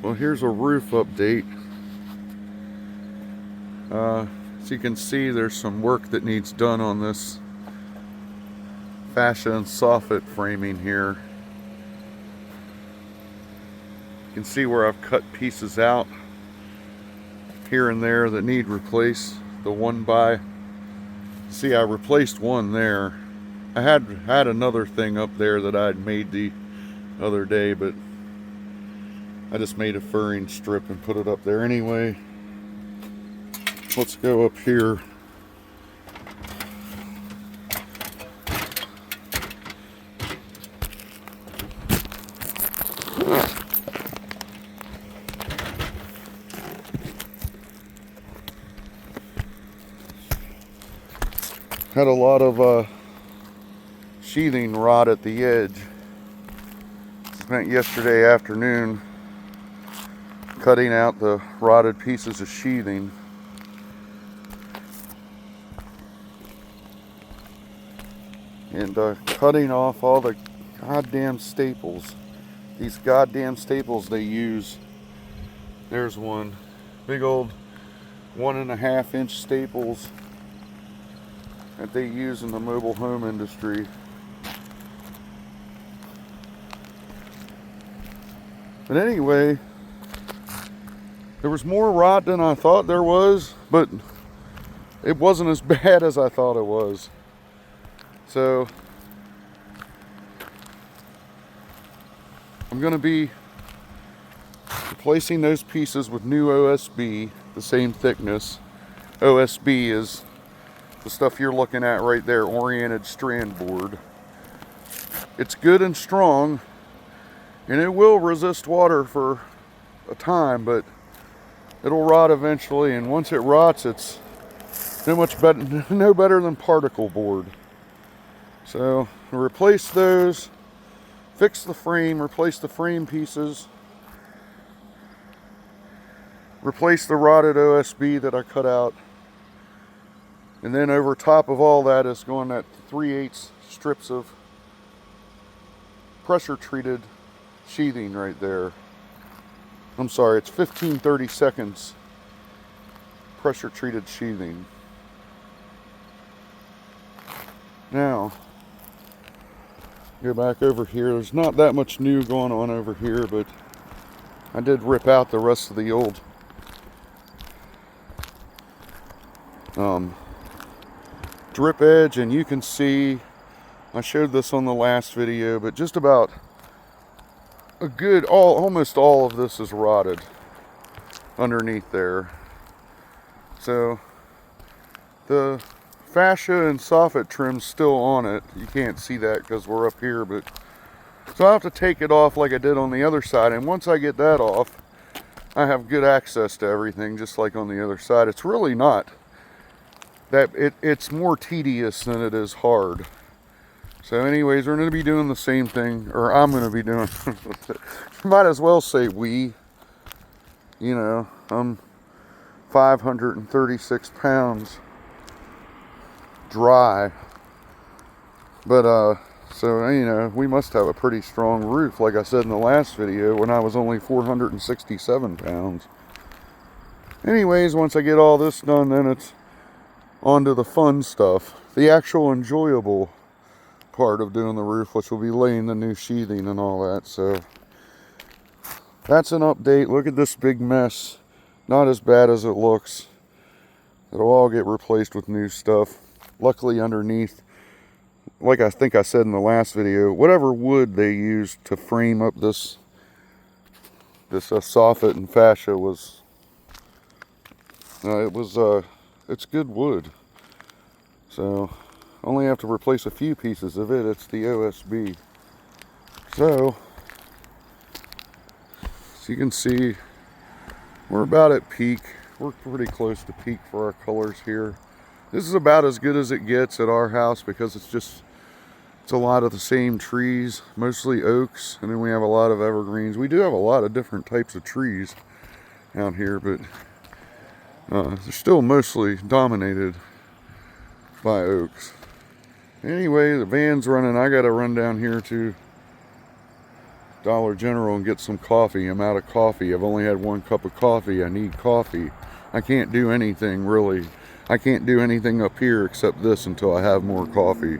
Well, here's a roof update. As you can see, there's some work that needs done on this fascia and soffit framing here. You can see where I've cut pieces out here and there that need replaced. See, I replaced one there. I had another thing up there that I'd made the other day, but I just made a furring strip and put it up there anyway. Let's go up here. Had a lot of sheathing rot at the edge. Spent yesterday afternoon cutting out the rotted pieces of sheathing. And cutting off all the goddamn staples. These goddamn staples they use. There's one. Big old 1.5 inch staples that they use in the mobile home industry. But anyway, there was more rot than I thought there was, but it wasn't as bad as I thought it was. So I'm going to be replacing those pieces with new OSB, the same thickness. OSB is the stuff you're looking at right there, oriented strand board. It's good and strong, and it will resist water for a time, but it'll rot eventually, and once it rots, it's no better than particle board. So replace those, fix the frame, replace the frame pieces, replace the rotted OSB that I cut out, and then over top of all that is going that 3/8 strips of pressure treated sheathing right there. I'm sorry, it's 15-30 seconds pressure treated sheathing. Now, go back over here. There's not that much new going on over here, but I did rip out the rest of the old drip edge, and you can see, I showed this on the last video, but just about almost all of this is rotted underneath there. So the fascia and soffit trim's still on it. You can't see that because we're up here, but so I'll have to take it off like I did on the other side, and once I get that off, I have good access to everything just like on the other side. It's really not that, it's more tedious than it is hard. So anyways, we're going to be doing the same thing, or I'm going to be doing might as well say we, you know, I'm 536 pounds dry, but so you know, we must have a pretty strong roof, like I said in the last video when I was only 467 pounds. Anyways, once I get all this done, then it's on to the fun stuff, the actual enjoyable part of doing the roof, which will be laying the new sheathing and all that. So that's an update. Look at this big mess. Not as bad as it looks. It'll all get replaced with new stuff. Luckily underneath, like I think I said in the last video, whatever wood they used to frame up this soffit and fascia was it's good wood. So only have to replace a few pieces of it. It's the OSB. So you can see we're about at peak. We're pretty close to peak for our colors here. This is about as good as it gets at our house because it's a lot of the same trees, mostly oaks, and then we have a lot of evergreens. We do have a lot of different types of trees out here, but they're still mostly dominated by oaks. Anyway, the van's running. I gotta run down here to Dollar General and get some coffee. I'm out of coffee. I've only had 1 cup of coffee. I need coffee. I can't do anything really. I can't do anything up here except this until I have more coffee.